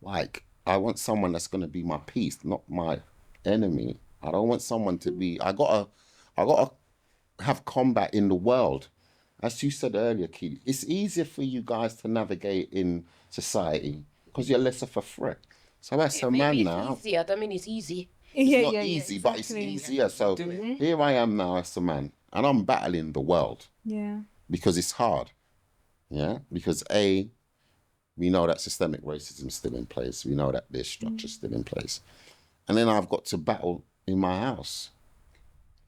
Like, I want someone that's going to be my peace, not my enemy. I don't want someone to be, I gotta have combat in the world. As you said earlier, Keith, it's easier for you guys to navigate in society because you're less of a threat. So as a Maybe man it's now, easier. I don't mean it's easy. it's Yeah, not yeah, easy, yeah, but it's exactly. easier. So here I am now as a man, and I'm battling the world Yeah. because it's hard. Yeah, because we know that systemic racism is still in place. We know that there's structure still in place, and then I've got to battle in my house.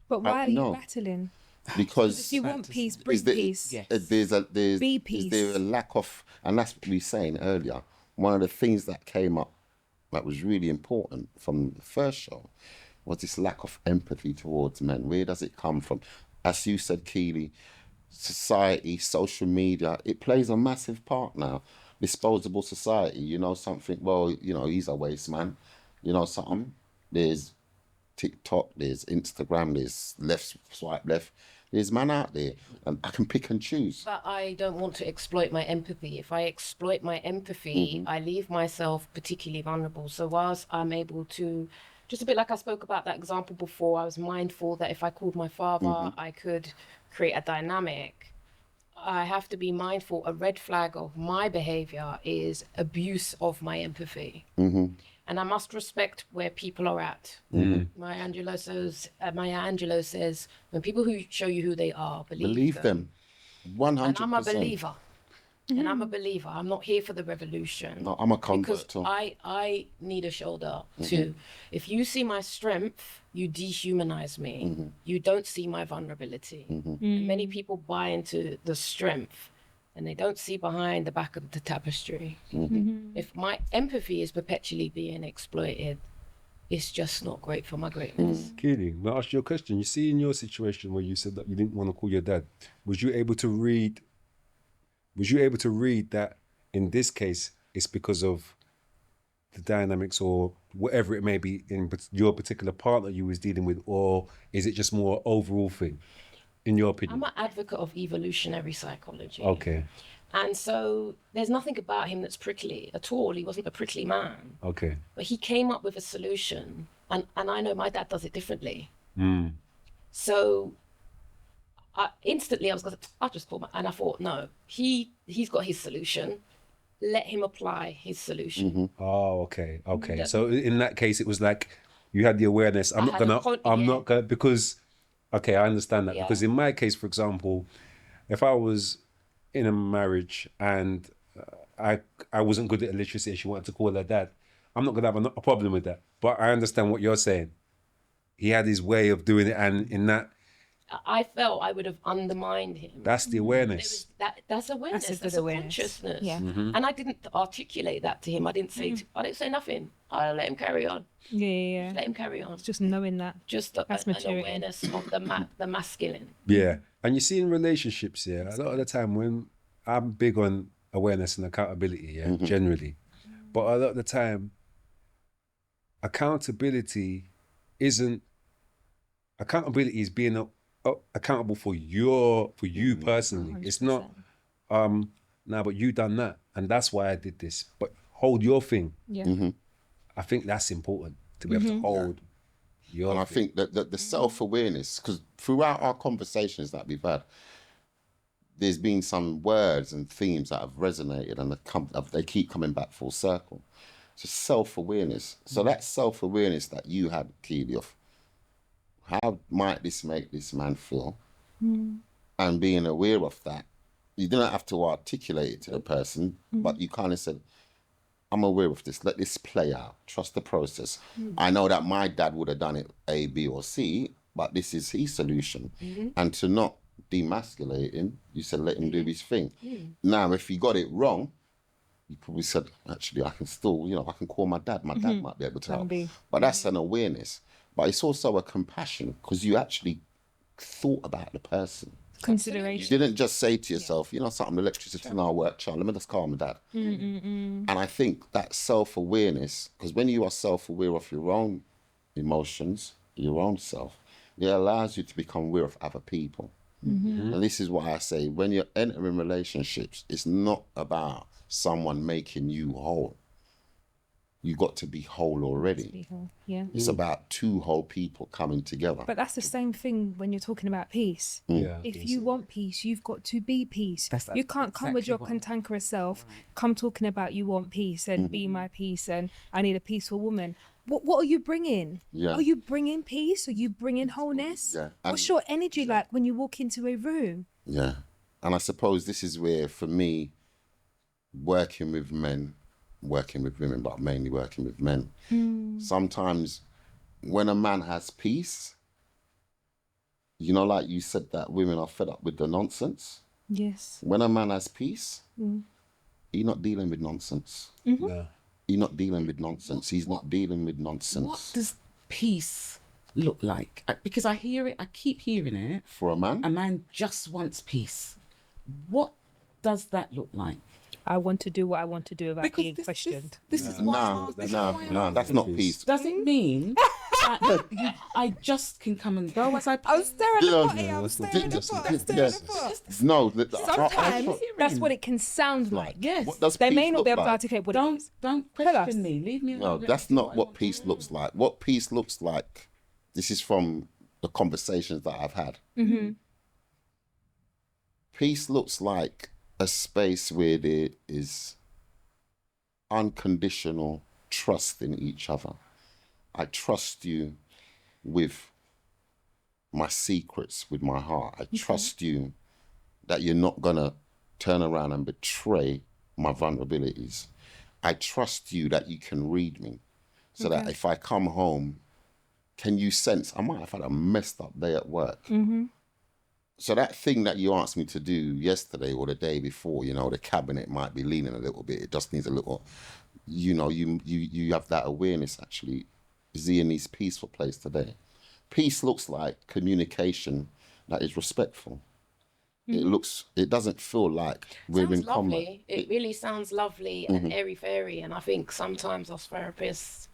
But why are you no. battling? Because If you want peace, bring is there, peace. Yes. there's Be is there a peace. lack of, and that's what we were saying earlier. One of the things that came up that was really important from the first show was this lack of empathy towards men. Where does it come from? As you said, Keely, society, social media, it plays a massive part now. Disposable society, you know something, well, you know, he's a waste man. You know something? There's TikTok, there's Instagram, there's left swipe left. There's man out there, and I can pick and choose. But I don't want to exploit my empathy. If I exploit my empathy, I leave myself particularly vulnerable. So whilst I'm able to, just a bit like I spoke about that example before, I was mindful that if I called my father, I could create a dynamic. I have to be mindful. A red flag of my behavior is abuse of my empathy. And I must respect where people are at. Maya Angelou says, when people who show you who they are, believe them. 100%. And I'm a believer. And I'm a believer. I'm not here for the revolution. No, I'm a Because convert too. I need a shoulder too. If you see my strength, you dehumanize me. You don't see my vulnerability. And many people buy into the strength and they don't see behind the back of the tapestry. If my empathy is perpetually being exploited, it's just not great for my greatness. Keely, may I ask you a question? You see, in your situation where you said that you didn't want to call your dad, was you able to read that in this case it's because of the dynamics or whatever it may be in your particular partner you was dealing with, or is it just more overall thing, in your opinion? I'm an advocate of evolutionary psychology. Okay. And so there's nothing about him that's prickly at all. He wasn't a prickly man. Okay. But he came up with a solution. And I know my dad does it differently. So instantly I was going, I'll just call my, and I thought, no, he's got his solution. Let him apply his solution. Oh, okay. So in that case, it was like you had the awareness. I'm not gonna, because, okay, I understand that. Yeah. Because in my case, for example, if I was in a marriage and I wasn't good at literacy and she wanted to call her dad, I'm not gonna have a problem with that. But I understand what you're saying. He had his way of doing it, and in that, I felt I would have undermined him. that's the awareness. That's awareness. That's a That's good a awareness. consciousness. Yeah. And I didn't articulate that to him. I didn't say nothing. I let him carry on. Yeah. Let him carry on. Just knowing that. Just That's an maturity. awareness of the masculine. Yeah. And you see in relationships, yeah, a lot of the time when I'm big on awareness and accountability, yeah, generally. But a lot of the time, accountability is being accountable for you personally. 100%. It's not, nah, but you done that. And that's why I did this. But hold your thing. Yeah. I think that's important, to be able to hold your And I thing. think that the self-awareness, because throughout our conversations that we've had, there's been some words and themes that have resonated and they keep coming back full circle. So self-awareness. So that self-awareness that you had, Keely, of how might this make this man feel? And being aware of that, you didn't have to articulate it to the person, but you kind of said, I'm aware of this. Let this play out. Trust the process. I know that my dad would have done it A, B, or C, but this is his solution. And to not demasculate him, you said let him do his thing. Now, if he got it wrong, you probably said, actually, I can still, I can call my dad. My dad might be able to help. But that's an awareness. But it's also a compassion because you actually thought about the person. You Consideration. didn't just say to yourself, something, the electricity in our work, child, let me just call my dad. And I think that self-awareness, because when you are self-aware of your own emotions, your own self, it allows you to become aware of other people. And this is why I say, when you're entering relationships, it's not about someone making you whole. you got to be whole already. Yeah. It's about two whole people coming together. But that's the same thing when you're talking about peace. Yeah. If you want peace, you've got to be peace. That's You can't come with exactly your what- cantankerous self, come talking about you want peace and be my peace and I need a peaceful woman. What are you bringing? Yeah. Are you bringing peace? Are you bringing wholeness? Yeah. What's your energy like when you walk into a room? Yeah. And I suppose this is where, for me, working with men, working with women, but mainly working with men, sometimes when a man has peace, you know, like you said, that women are fed up with the nonsense. Yes. When a man has peace, he's not dealing with nonsense. No. He's not dealing with nonsense. He's not dealing with nonsense. What does peace look like? Because I hear it, I keep hearing it. For a man? A man just wants peace. What does that look like? I want to do what I want to do without being questioned. This is why I'm No, asking- this is no, why I'm no, asking. that's not peace. Does it mean that I just can come and go as I please? staring You know, I'm staring at the pot. I'm staring Yeah. at the pot. No, Sometimes that's what it can sound like. Yes. What does They may peace not look be able to like? articulate what it Don't is. don't Tell us. question me. Leave me No, alone. Let that's me do not I what want peace to. looks like. What peace looks like, this is from the conversations that I've had. Peace looks like a space where there is unconditional trust in each other. I trust you with my secrets, with my heart. I trust you that you're not going to turn around and betray my vulnerabilities. I trust you that you can read me so that if I come home, can you sense I might have had a messed up day at work. So that thing that you asked me to do yesterday or the day before, you know, the cabinet might be leaning a little bit. It just needs a little, you know, you have that awareness actually. Is he in his peaceful place today? Peace looks like communication that is respectful. It doesn't feel like we're in Sounds combat. lovely. It really sounds lovely and airy-fairy. And I think sometimes us therapists,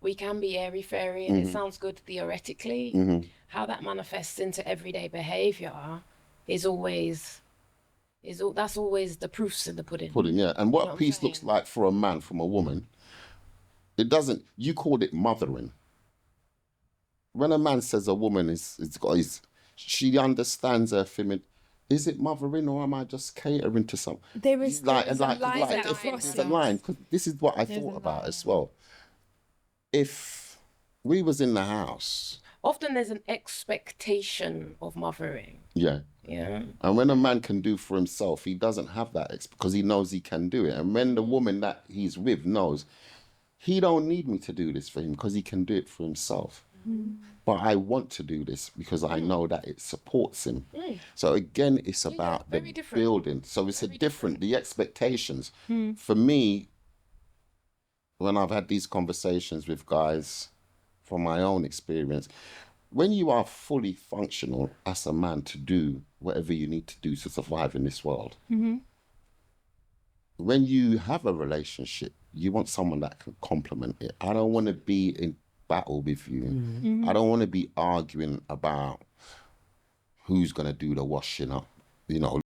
we can be airy-fairy and it sounds good theoretically. How that manifests into everyday behaviour is always, that's always the proofs in the pudding. Yeah. And what what I'm peace looks saying? like for a man from a woman, it doesn't, you called it mothering. When a man says a woman she understands her feminine, is it mothering or am I just catering to some? There is a line that if crosses. there's a line, because this is what I thought about as well. If we was in the house, Often there's an expectation of mothering. yeah, Yeah. and when a man can do for himself, he doesn't have that because he knows he can do it. And when the woman that he's with knows he don't need me to do this for him because he can do it for himself. But I want to do this because I know that it supports him. So again, it's about the very different. building. So it's the expectations. For me, when I've had these conversations with guys from my own experience, when you are fully functional as a man to do whatever you need to do to survive in this world, when you have a relationship, you want someone that can complement it. I don't want to be in battle with you. I don't want to be arguing about who's going to do the washing up, you know,